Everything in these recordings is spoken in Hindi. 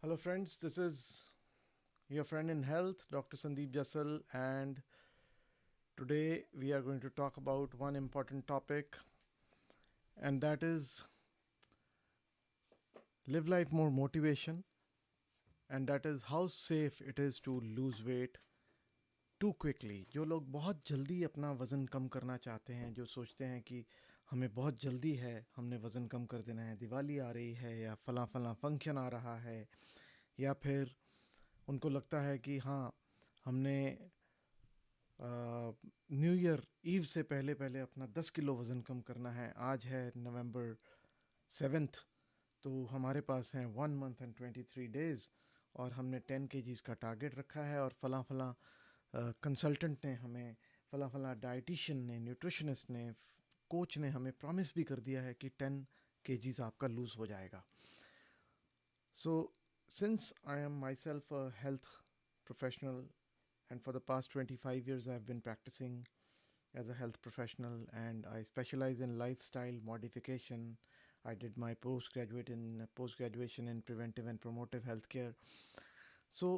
Hello, friends. This is your friend in health, Dr. Sandeep Jassal, and today we are going to talk about one important topic, and that is live life more motivation, and that is how safe it is to lose weight too quickly. जो लोग बहुत जल्दी अपना वज़न कम करना चाहते हैं, जो सोचते हैं कि हमें बहुत जल्दी है, हमने वज़न कम कर देना है, दिवाली आ रही है या फला फला फंक्शन आ रहा है, या फिर उनको लगता है कि हाँ, हमने न्यू ईयर ईव से पहले पहले अपना 10 किलो वज़न कम करना है. आज है नवंबर 7th, तो हमारे पास हैं 1 month and 23 days और हमने 10 kgs का टारगेट रखा है. और फला फला कंसल्टेंट ने हमें, फला फला डाइटिशियन ने, न्यूट्रिशनिस्ट ने, कोच ने हमें प्रॉमिस भी कर दिया है कि 10 kgs आपका लूज़ हो जाएगा. So since I am my self a health professional and for the past 25 years I've been practicing as a health professional, and I specialize in lifestyle modification. I did my post graduation in preventive and promotive healthcare. So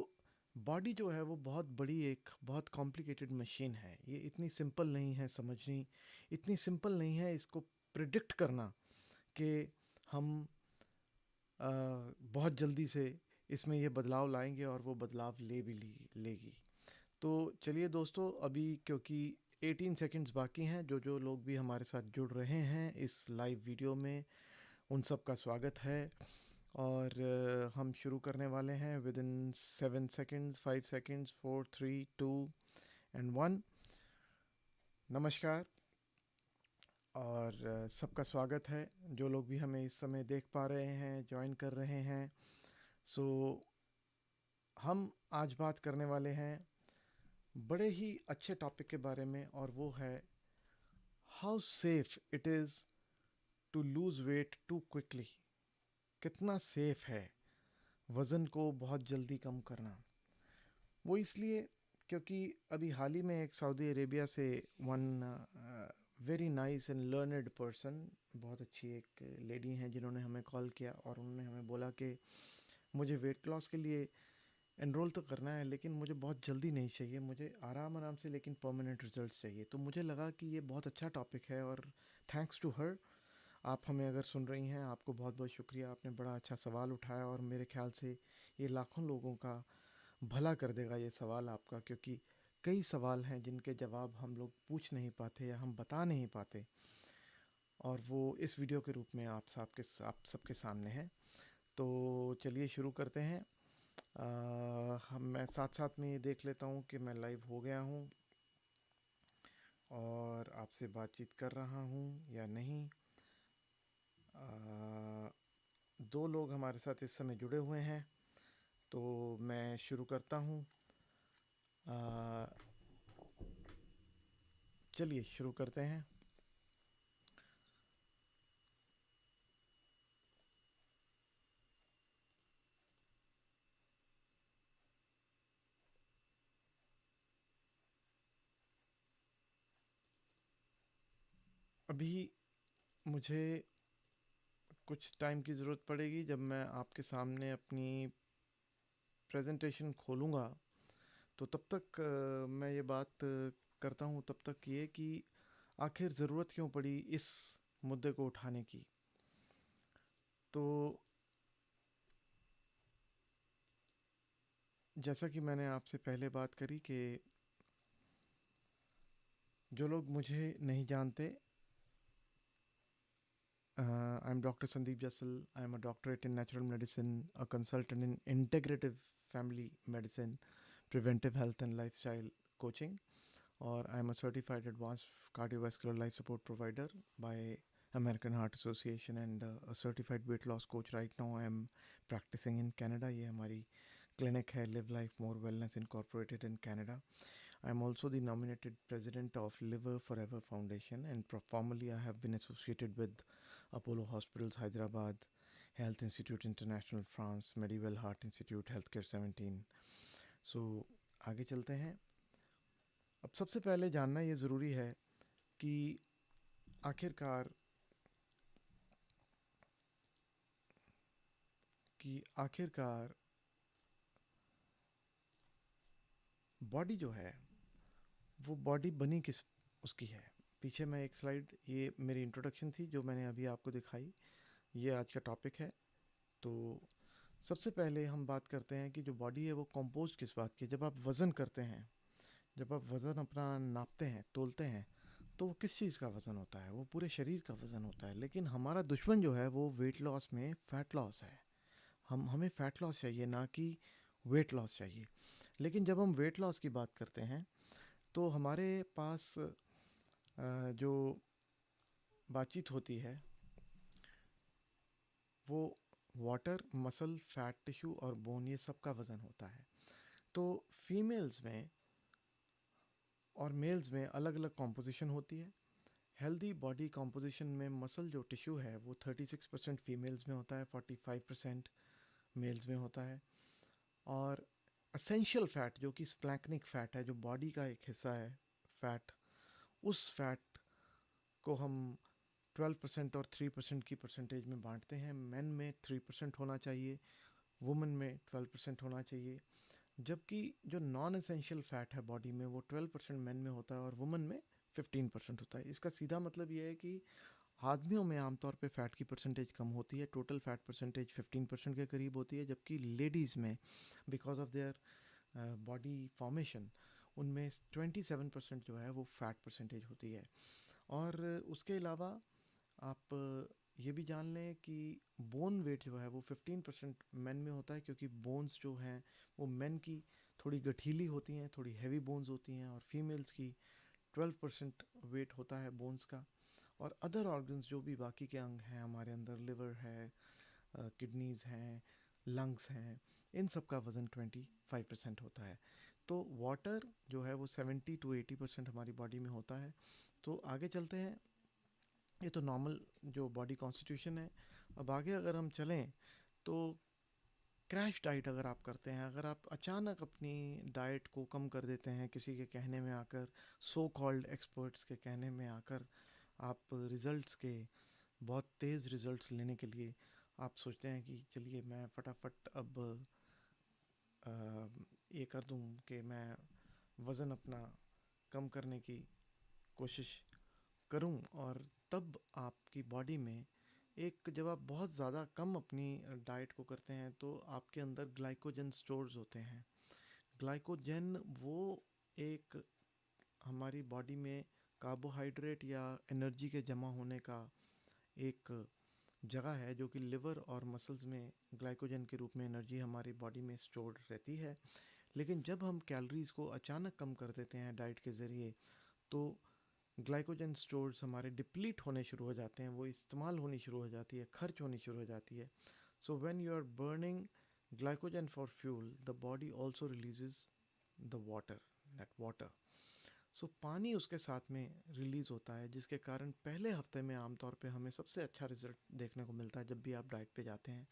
body जो है वो बहुत बड़ी, एक बहुत कॉम्प्लिकेटेड मशीन है. ये इतनी सिंपल नहीं है समझनी, इतनी सिंपल नहीं है इसको प्रिडिक्ट करना कि हम बहुत जल्दी से इसमें ये बदलाव लाएंगे और वो बदलाव लेगी. तो चलिए दोस्तों, अभी क्योंकि 18 सेकंड्स बाकी हैं, जो जो लोग भी हमारे साथ जुड़ रहे हैं इस लाइव वीडियो में, उन सब का स्वागत है. और हम शुरू करने वाले हैं with in 7 seconds, 5 seconds, 4, 3, 2 and 1. नमस्कार और सबका स्वागत है. जो लोग भी हमें इस समय देख पा रहे हैं, ज्वाइन कर रहे हैं. सो हम आज बात करने वाले हैं बड़े ही अच्छे टॉपिक के बारे में, और वो है how safe it is to lose weight too quickly. कितना सेफ है वज़न को बहुत जल्दी कम करना. वो इसलिए क्योंकि अभी हाल ही में एक सऊदी अरेबिया से one very nice and learned person, बहुत अच्छी एक लेडी हैं जिन्होंने हमें कॉल किया और उन्होंने हमें बोला कि मुझे वेट लॉस के लिए एनरोल तो करना है, लेकिन मुझे बहुत जल्दी नहीं चाहिए, मुझे आराम आराम से लेकिन परमानेंट रिजल्ट्स चाहिए. तो मुझे लगा कि ये बहुत अच्छा टॉपिक है, और थैंक्स टू हर, आप हमें अगर सुन रही हैं, आपको बहुत बहुत शुक्रिया. आपने बड़ा अच्छा सवाल उठाया और मेरे ख्याल से ये लाखों लोगों का भला कर देगा ये सवाल आपका, क्योंकि कई सवाल हैं जिनके जवाब हम लोग पूछ नहीं पाते या हम बता नहीं पाते, और वो इस वीडियो के रूप में आप सबके सामने है. तो चलिए शुरू करते हैं. मैं साथ साथ में ये देख लेता हूँ कि मैं लाइव हो गया हूँ और आपसे बातचीत कर रहा हूँ या नहीं. दो लोग हमारे साथ इस समय जुड़े हुए हैं, तो मैं शुरू करता हूँ. चलिए शुरू करते हैं. अभी मुझे कुछ टाइम की ज़रूरत पड़ेगी. जब मैं आपके सामने अपनी प्रेजेंटेशन खोलूँगा तो तब तक मैं ये बात करता हूँ, तब तक ये कि आखिर ज़रूरत क्यों पड़ी इस मुद्दे को उठाने की. तो जैसा कि मैंने आपसे पहले बात करी कि जो लोग मुझे नहीं जानते, I'm Dr. Sandeep Jassal. I'm a doctorate in natural medicine, a consultant in integrative family medicine, preventive health and lifestyle coaching, or I'm a certified advanced cardiovascular life support provider by American Heart Association, and a certified weight loss coach. Right now I am practicing in Canada. ये हमारी clinic है Live Life More Wellness Incorporated in Canada. I am also the nominated president of Liver Forever Foundation, and formerly I have been associated with Apollo Hospitals Hyderabad, Health Institute International France, Medieval Heart Institute, Healthcare 17. So आगे चलते हैं. अब सबसे पहले जानना ये ज़रूरी है कि आखिरकार आखिरकार बॉडी जो है वो बॉडी बनी किस उसकी है। पीछे मैं एक स्लाइड, ये मेरी इंट्रोडक्शन थी जो मैंने अभी आपको दिखाई, ये आज का टॉपिक है। तो सबसे पहले हम बात करते हैं कि जो बॉडी है वो कंपोज किस बात की है। जब आप वज़न करते हैं, जब आप वज़न अपना नापते हैं, तोलते हैं, तो वो किस चीज़ का वज़न होता है? वो पूरे शरीर का वज़न होता है। लेकिन हमारा दुश्मन जो है वो वेट लॉस में फ़ैट लॉस है। हमें फ़ैट लॉस चाहिए, ना कि वेट लॉस चाहिए। लेकिन जब हम वेट लॉस की बात करते हैं तो हमारे पास जो बातचीत होती है वो वाटर, मसल, फैट टिश्यू और बोन, ये सब का वज़न होता है। तो फीमेल्स में और मेल्स में अलग अलग कॉम्पोजिशन होती है। हेल्दी बॉडी कॉम्पोजिशन में मसल जो टिश्यू है वो 36% फीमेल्स में होता है, 45% मेल्स में होता है। और असेंशियल फ़ैट जो कि स्प्लैंक्निक फ़ैट है, जो बॉडी का एक हिस्सा है फ़ैट, उस फैट को हम 12% और 3% की परसेंटेज में बांटते हैं। मेन में 3% होना चाहिए, वुमेन में 12% होना चाहिए। जबकि जो नॉन एसेंशियल फ़ैट है बॉडी में वो 12% मेन में होता है और वुमेन में 15% होता है। इसका सीधा मतलब ये है कि आदमियों में आमतौर पे फ़ैट की परसेंटेज कम होती है, टोटल फ़ैट परसेंटेज 15% के करीब होती है। जबकि लेडीज़ में because of their body formation उनमें 27% जो है वो फ़ैट परसेंटेज होती है। और उसके अलावा आप ये भी जान लें कि बोन वेट जो है वो 15% मेन में होता है, क्योंकि बोन्स जो हैं वो मेन की थोड़ी गठीली होती हैं, थोड़ी हैवी बोन्स होती हैं, और फीमेल्स की 12% वेट होता है बोन्स का। और अदर ऑर्गन्स जो भी बाकी के अंग हैं हमारे अंदर, लिवर है, किडनीज़ हैं, लंग्स हैं, इन सब का वज़न 25% होता है। तो वाटर जो है वो 70 to 80% हमारी बॉडी में होता है। तो आगे चलते हैं, ये तो नॉर्मल जो बॉडी कॉन्स्टिट्यूशन है। अब आगे अगर हम चलें तो क्रैश डाइट अगर आप करते हैं, अगर आप अचानक अपनी डाइट को कम कर देते हैं किसी के कहने में आकर, सो कॉल्ड एक्सपर्ट्स के कहने में आकर, आप रिज़ल्ट्स के बहुत तेज़ रिज़ल्ट्स लेने के लिए आप सोचते हैं कि चलिए मैं फटाफट अब अ, ये कर दूं कि मैं वज़न अपना कम करने की कोशिश करूं। और तब आपकी बॉडी में एक, जब आप बहुत ज़्यादा कम अपनी डाइट को करते हैं तो आपके अंदर ग्लाइकोजन स्टोर्स होते हैं। ग्लाइकोजन वो एक हमारी बॉडी में कार्बोहाइड्रेट या एनर्जी के जमा होने का एक जगह है, जो कि लिवर और मसल्स में ग्लाइकोजन के रूप में एनर्जी हमारी बॉडी में स्टोर्ड रहती है। लेकिन जब हम कैलोरीज़ को अचानक कम कर देते हैं डाइट के ज़रिए, तो ग्लाइकोजन स्टोर्स हमारे डिप्लीट होने शुरू हो जाते हैं, वो इस्तेमाल होनी शुरू हो जाती है, खर्च होनी शुरू हो जाती है। So when you are burning glycogen for fuel, the body also releases the water, that water. So पानी उसके साथ में रिलीज़ होता है, जिसके कारण पहले हफ्ते में आमतौर पे हमें सबसे अच्छा रिजल्ट देखने को मिलता है जब भी आप डाइट पे जाते हैं।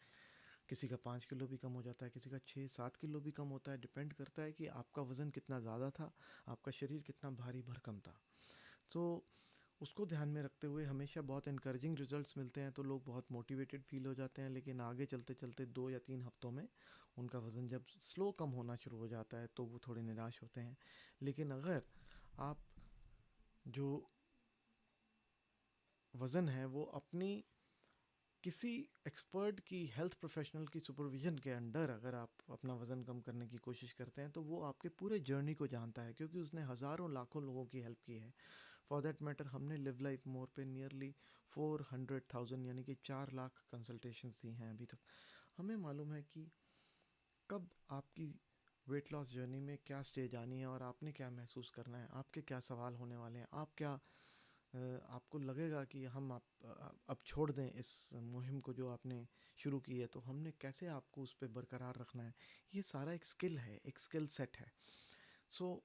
किसी का 5 किलो भी कम हो जाता है, किसी का 6-7 किलो भी कम होता है। डिपेंड करता है कि आपका वज़न कितना ज़्यादा था, आपका शरीर कितना भारी भरकम था। तो उसको ध्यान में रखते हुए हमेशा बहुत इनकरेजिंग रिजल्ट्स मिलते हैं, तो लोग बहुत मोटिवेटेड फील हो जाते हैं। लेकिन आगे चलते चलते 2 या 3 हफ्तों में उनका वज़न जब स्लो कम होना शुरू हो जाता है तो वो थोड़े निराश होते हैं। लेकिन अगर आप जो वज़न है वो अपनी किसी एक्सपर्ट की, हेल्थ प्रोफेशनल की सुपरविज़न के अंडर अगर आप अपना वज़न कम करने की कोशिश करते हैं, तो वो आपके पूरे जर्नी को जानता है, क्योंकि उसने हज़ारों लाखों लोगों की हेल्प की है। फॉर दैट मैटर हमने लिव लाइफ मोर पे नियरली 400,000 यानी कि 4 लाख कंसल्टेशंस दी हैं अभी तक। हमें मालूम है कि कब आपकी वेट लॉस जर्नी में क्या स्टेज आनी है और आपने क्या महसूस करना है, आपके क्या सवाल होने वाले हैं, आप क्या आपको लगेगा कि हम अब छोड़ दें इस मुहिम को जो आपने शुरू की है, तो हमने कैसे आपको उस पर बरकरार रखना है। ये सारा एक स्किल है, एक स्किल सेट है। सो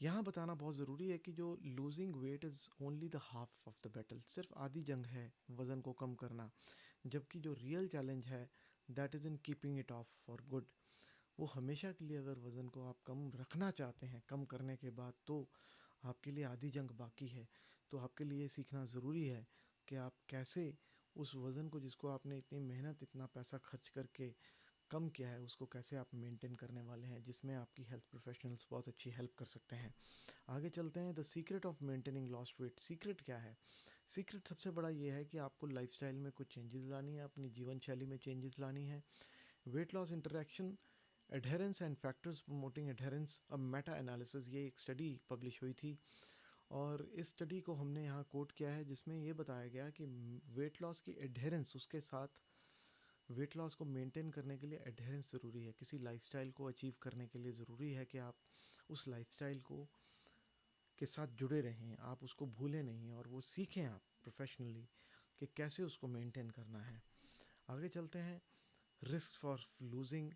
यहाँ बताना बहुत ज़रूरी है कि जो losing weight is only the half of the battle, सिर्फ आधी जंग है वज़न को कम करना। जबकि जो रियल चैलेंज है that is in keeping it of for good. वो हमेशा के लिए अगर वज़न को आप कम रखना चाहते हैं कम करने के बाद, तो आपके लिए आधी जंग बाकी है। तो आपके लिए सीखना ज़रूरी है कि आप कैसे उस वज़न को, जिसको आपने इतनी मेहनत, इतना पैसा खर्च करके कम किया है उसको कैसे आप मेंटेन करने वाले हैं, जिसमें आपकी हेल्थ प्रोफेशनल्स बहुत अच्छी हेल्प कर सकते हैं। आगे चलते हैं, the secret of maintaining lost weight. Secret क्या है? सीक्रेट सबसे बड़ा ये है कि आपको लाइफस्टाइल में कुछ चेंजेस लानी है, अपनी जीवन शैली में चेंजेस लानी है। Weight loss interaction adherence and factors promoting adherence, a Meta analysis, ये एक स्टडी पब्लिश हुई थी और इस स्टडी को हमने यहाँ कोट किया है, जिसमें ये बताया गया कि वेट लॉस की एडहेरेंस, उसके साथ वेट लॉस को मेंटेन करने के लिए एडहेरेंस ज़रूरी है। किसी लाइफस्टाइल को अचीव करने के लिए ज़रूरी है कि आप उस लाइफस्टाइल को के साथ जुड़े रहें, आप उसको भूलें नहीं और वो सीखें आप प्रोफेशनली कि कैसे उसको मेंटेन करना है। आगे चलते हैं, risk for losing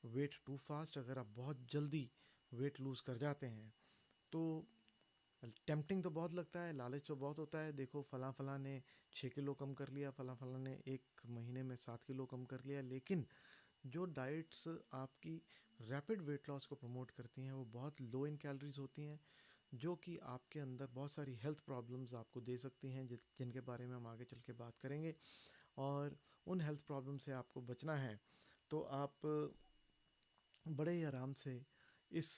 weight too fast. अगर आप बहुत जल्दी वेट लूज़ कर जाते हैं तो टेम्पटिंग तो बहुत लगता है, लालच तो बहुत होता है, देखो फलां फलां ने 6 किलो कम कर लिया, फलां फलां ने 1 महीने में 7 किलो कम कर लिया। लेकिन जो डाइट्स आपकी रैपिड वेट लॉस को प्रमोट करती हैं वो बहुत लो इन कैलोरीज होती हैं, जो कि आपके अंदर बहुत सारी हेल्थ प्रॉब्लम्स आपको दे सकती हैं, जिनके बारे में हम आगे चल के बात करेंगे। और उन हेल्थ प्रॉब्लम से आपको बचना है तो आप बड़े ही आराम से इस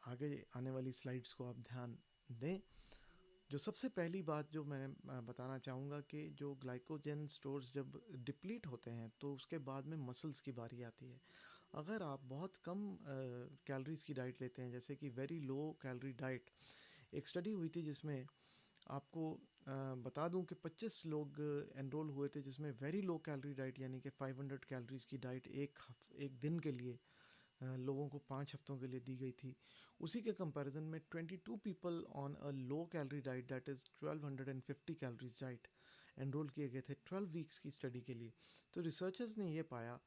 आगे आने वाली स्लाइड्स को आप ध्यान दें। जो सबसे पहली बात जो मैं बताना चाहूँगा कि जो ग्लाइकोजन स्टोर्स जब डिप्लीट होते हैं तो उसके बाद में मसल्स की बारी आती है। अगर आप बहुत कम कैलोरीज की डाइट लेते हैं, जैसे कि वेरी लो कैलोरी डाइट, एक स्टडी हुई थी जिसमें आपको बता दूं कि 25 लोग एनरोल हुए थे, जिसमें वेरी लो कैलोरी डाइट यानी कि 500 कैलोरीज की डाइट एक दिन के लिए लोगों को 5 हफ्तों के लिए दी गई थी। उसी के कंपैरिजन में 22 people on a low calorie diet that is 1250 calories diet enrol किए गए थे 12 वीक्स की स्टडी के लिए। तो रिसर्चर्स ने ये पाया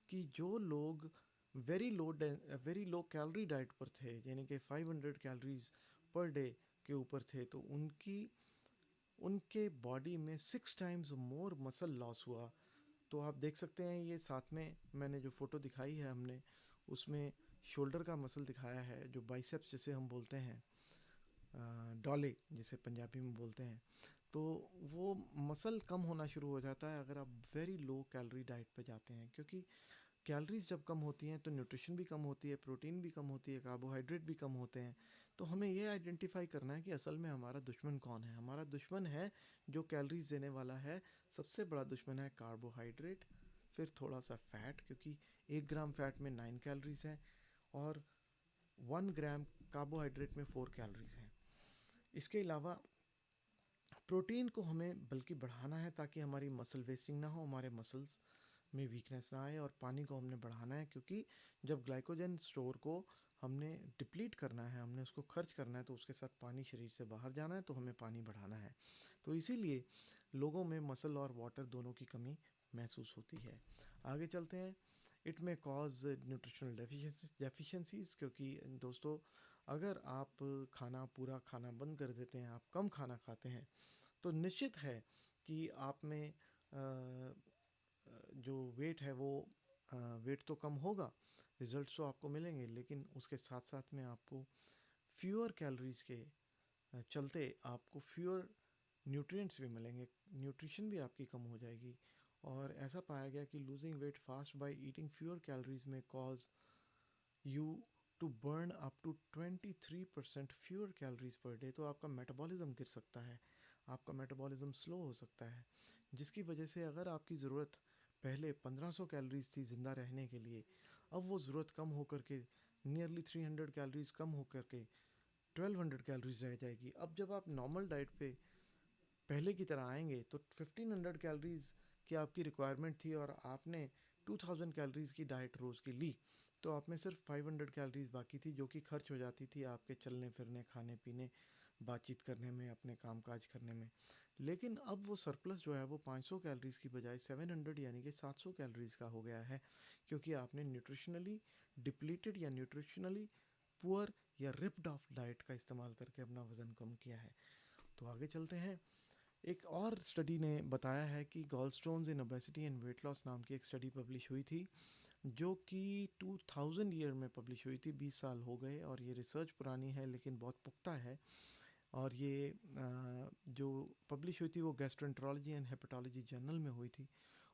कि जो लोग वेरी लो कैलोरी डाइट पर थे, यानी कि 500 कैलोरीज पर डे के ऊपर थे, तो उनके बॉडी में 6 टाइम्स मोर मसल लॉस हुआ। तो आप देख सकते हैं, ये साथ में मैंने जो फ़ोटो दिखाई है हमने उसमें शोल्डर का मसल दिखाया है, जो बाइसेप्स जिसे हम बोलते हैं, डॉले जिसे पंजाबी में बोलते हैं। तो वो मसल कम होना शुरू हो जाता है अगर आप वेरी लो कैलोरी डाइट पे जाते हैं, क्योंकि कैलोरीज जब कम होती हैं तो न्यूट्रिशन भी कम होती है, प्रोटीन भी कम होती है, कार्बोहाइड्रेट भी कम होते हैं। तो हमें ये आइडेंटिफाई करना है कि असल में हमारा दुश्मन कौन है। हमारा दुश्मन है जो कैलोरीज देने वाला है, सबसे बड़ा दुश्मन है कार्बोहाइड्रेट, फिर थोड़ा सा फैट, क्योंकि 1 ग्राम फैट में 9 कैलोरीज हैं और 1 ग्राम कार्बोहाइड्रेट में 4 कैलोरीज हैं। इसके अलावा प्रोटीन को हमें बल्कि बढ़ाना है ताकि हमारी मसल वेस्टिंग ना हो, हमारे मसल्स में वीकनेस ना आए। और पानी को हमने बढ़ाना है, क्योंकि जब ग्लाइकोजन स्टोर को हमने डिप्लीट करना है, हमने उसको खर्च करना है, तो उसके साथ पानी शरीर से बाहर जाना है, तो हमें पानी बढ़ाना है। तो इसीलिए लोगों में मसल और वाटर दोनों की कमी महसूस होती है। आगे चलते हैं, इट में कॉज न्यूट्रिशनल डेफिशिएंसीज, क्योंकि दोस्तों अगर आप पूरा खाना बंद कर देते हैं, आप कम खाना खाते हैं, तो निश्चित है कि आप में जो वेट है वो वेट तो कम होगा, रिजल्ट्स तो आपको मिलेंगे, लेकिन उसके साथ साथ में आपको फ्यूअर कैलोरीज के चलते आपको फ्यूअर न्यूट्रिएंट्स भी मिलेंगे, न्यूट्रिशन भी आपकी कम हो जाएगी। और ऐसा पाया गया कि losing weight fast by eating fewer calories may cause you to burn up to 23% fewer calories per day. तो आपका मेटाबॉलिज्म गिर सकता है, आपका मेटाबॉलिज्म स्लो हो सकता है, जिसकी वजह से अगर आपकी ज़रूरत पहले 1500 कैलोरीज थी ज़िंदा रहने के लिए, अब वो ज़रूरत कम होकर के नियरली 300 कैलोरीज कम होकर के 1200 कैलोरीज रह जाएगी। अब जब आप नॉर्मल डाइट पे पहले की तरह आएंगे तो 1500 कैलोरीज की आपकी रिक्वायरमेंट थी और आपने 2000 कैलोरीज की डाइट रोज़ की ली, तो आप में सिर्फ 500 कैलोरीज बाकी थी, जो कि खर्च हो जाती थी आपके चलने फिरने, खाने पीने, बातचीत करने में, अपने काम काज करने में। लेकिन अब वो सरप्लस जो है वो 500 कैलोरीज की बजाय 700 यानी कि 700 कैलोरीज का हो गया है, क्योंकि आपने न्यूट्रिशनली डिप्लीटेड या न्यूट्रिशनली पुअर या रिप्ड ऑफ डाइट का इस्तेमाल करके अपना वज़न कम किया है। तो आगे चलते हैं, एक और स्टडी ने बताया है कि गॉलस्टोन्स इन ओबेसिटी एंड वेट लॉस नाम की एक स्टडी पब्लिश हुई थी, जो कि 2000 ईयर में पब्लिश हुई थी, 20 साल हो गए और ये रिसर्च पुरानी है लेकिन बहुत पुख्ता है। और ये जो पब्लिश हुई थी वो गैस्ट्रोएंटरोलॉजी एंड हेपेटोलॉजी जर्नल में हुई थी।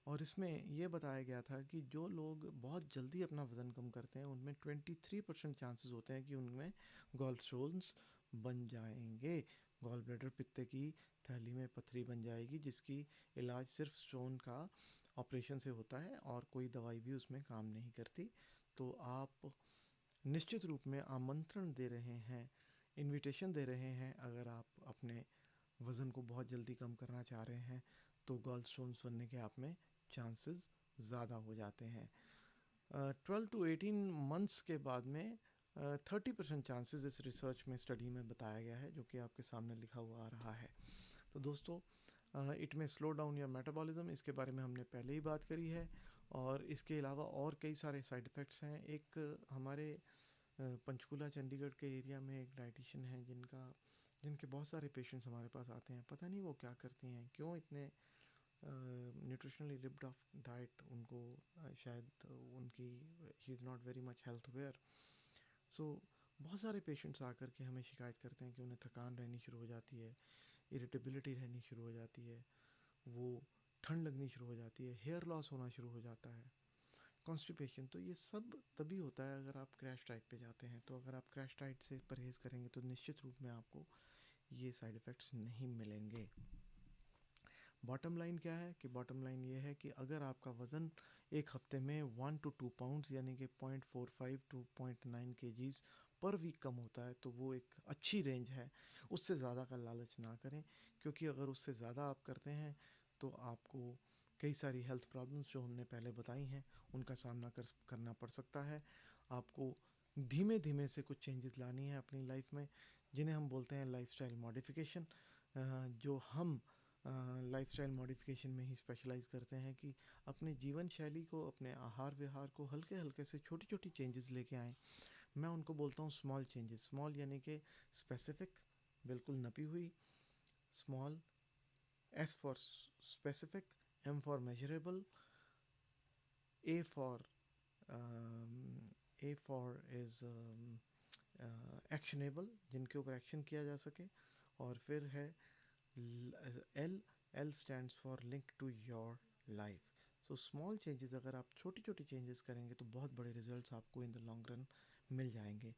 और इसमें ये बताया गया था कि जो लोग बहुत जल्दी अपना वज़न कम करते हैं उनमें 23% चांसेस होते हैं कि उनमें गॉल स्टोन्स बन जाएंगे। गॉल ब्लैडर, पित्ते की थैली में पथरी बन जाएगी, जिसकी इलाज सिर्फ स्टोन का ऑपरेशन से होता है और कोई दवाई भी उसमें काम नहीं करती। तो आप निश्चित रूप में आमंत्रण दे रहे हैं, इनविटेशन दे रहे हैं, अगर आप अपने वज़न को बहुत जल्दी कम करना चाह रहे हैं तो गॉल स्टोन्स बनने के आप में चांसेस ज़्यादा हो जाते हैं। 12 to 18 मंथ्स के बाद में 30% चांसेस इस रिसर्च में, स्टडी में बताया गया है, जो कि आपके सामने लिखा हुआ आ रहा है। तो दोस्तों, इट में स्लो डाउन या मेटाबॉलिज्म, इसके बारे में हमने पहले ही बात करी है। और इसके अलावा और कई सारे साइड इफ़ेक्ट्स हैं। एक हमारे पंचकूला चंडीगढ़ के एरिया में एक डाइटिशियन है जिनके बहुत सारे पेशेंट्स हमारे पास आते हैं। पता नहीं वो क्या करती हैं, क्यों इतने न्यूट्रिशनली रिप्ड ऑफ डाइट उनको, शायद उनकी ही is not very much health aware. So बहुत सारे पेशेंट्स आकर के हमें शिकायत करते हैं कि उन्हें थकान रहनी शुरू हो जाती है, इरिटेबिलिटी रहनी शुरू हो जाती है, वो ठंड लगनी शुरू हो जाती है, हेयर लॉस होना शुरू हो जाता है, कॉन्स्टिपेशन। तो ये सब तभी होता है अगर आप क्रैश डाइट पे जाते हैं। तो अगर आप क्रैश डाइट से परहेज़ करेंगे तो निश्चित रूप में आपको ये साइड इफ़ेक्ट्स नहीं मिलेंगे। बॉटम लाइन क्या है कि बॉटम लाइन ये है कि अगर आपका वज़न एक हफ्ते में 1 to 2 पाउंड्स यानी कि 0.45 to 0.9 kgs पर वीक कम होता है तो वो एक अच्छी रेंज है। उससे ज़्यादा का लालच ना करें, क्योंकि अगर उससे ज़्यादा आप करते हैं तो आपको कई सारी हेल्थ प्रॉब्लम्स जो हमने पहले बताई हैं उनका सामना करना पड़ सकता है। आपको धीमे धीमे से कुछ चेंजेस लानी है अपनी लाइफ में, जिन्हें हम बोलते हैं लाइफस्टाइल मॉडिफिकेशन। जो हम लाइफस्टाइल मॉडिफिकेशन में ही स्पेशलाइज करते हैं कि अपने जीवन शैली को, अपने आहार विहार को हल्के हल्के से छोटी छोटी चेंजेस लेके आएँ। मैं उनको बोलता हूँ स्मॉल चेंजेस। स्मॉल यानी कि स्पेसिफिक, बिल्कुल नपी हुई। Small, S for specific, M for measurable, A for A for is actionable, जिनके ऊपर एक्शन किया जा सके। और फिर है L, L stands for link to your life. So small changes, अगर आप छोटी छोटी चेंजेस करेंगे तो बहुत बड़े रिजल्ट्स आपको इन द लॉन्ग रन मिल जाएंगे।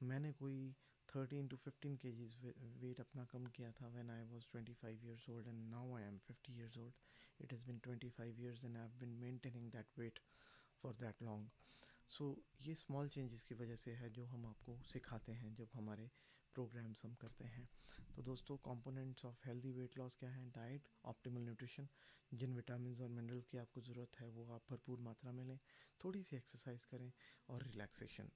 मैंने कोई 13 to 15 kgs वेट अपना कम किया था when I was 25 years old and now I am 50 years old. It has been 25 years and I've been maintaining that weight for that long. सो ये स्मॉल चेंजेस की वजह से है जो हम आपको सिखाते हैं जब हमारे प्रोग्राम्स हम करते हैं। तो दोस्तों, components of healthy weight loss क्या हैं? डाइट, ऑप्टिमल न्यूट्रिशन, जिन विटामिन और मिनरल्स की आपको ज़रूरत है वो आप भरपूर मात्रा में लें, थोड़ी सी एक्सरसाइज करें और रिलैक्सेशन।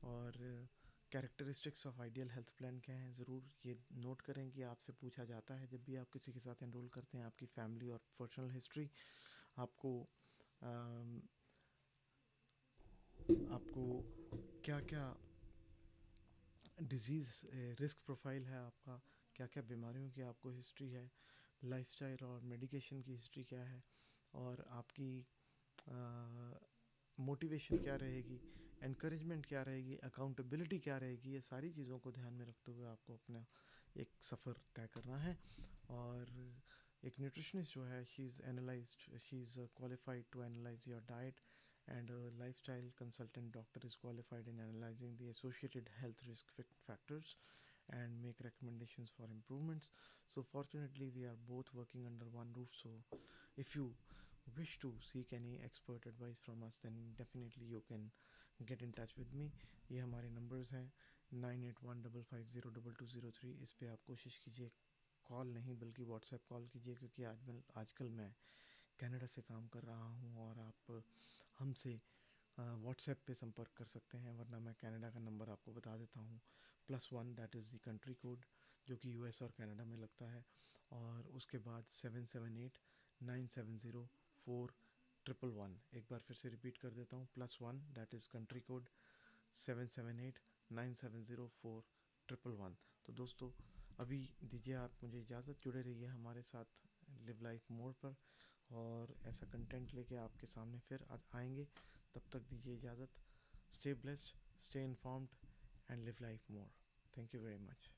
और characteristics of ideal health plan क्या हैं? ज़रूर ये नोट करें कि आपसे पूछा जाता है जब भी आप किसी के साथ एनरोल करते हैं, आपकी फैमिली और पर्सनल हिस्ट्री, आपको आपको क्या क्या डिज़ीज़ रिस्क प्रोफाइल है आपका, क्या क्या बीमारियों की आपको हिस्ट्री है, लाइफस्टाइल और मेडिकेशन की हिस्ट्री क्या है, और आपकी मोटिवेशन क्या रहेगी, एनकरेजमेंट क्या रहेगी, अकाउंटेबिलिटी क्या रहेगी। ये सारी चीज़ों को ध्यान में रखते हुए आपको अपना एक सफ़र तय करना है। और एक न्यूट्रिशनिस्ट जो है, she is qualified to analyse your diet, and a lifestyle consultant doctor is qualified in analyzing the associated health risk factors and make recommendations for improvements. So fortunately we are both working under one roof, so if you wish to seek any expert advice from us then definitely you can get in touch with me. ये हमारे numbers हैं 9815502203। इस पे आप कोशिश कीजिए, कॉल नहीं बल्कि व्हाट्सएप कॉल कीजिए, क्योंकि आजकल मैं कनाडा से काम कर रहा हूँ और आप हमसे व्हाट्सएप पे संपर्क कर सकते हैं, वरना मैं कनाडा का नंबर आपको बता देता हूँ। +1 that is the country code, जो कि यूएस और कनाडा में लगता है। और उसके बाद 778-970-4111। एक बार फिर से रिपीट कर देता हूँ, +1 दैट इज़ कंट्री कोड, 778-970-4111। तो दोस्तों, अभी दीजिए आप मुझे इजाज़त। जुड़े रहिए हमारे साथ लिव लाइफ मोर पर, और ऐसा कंटेंट लेके आपके सामने फिर आएंगे। तब तक दीजिए इजाज़त। Stay blessed, stay informed and live life more. Thank you very much.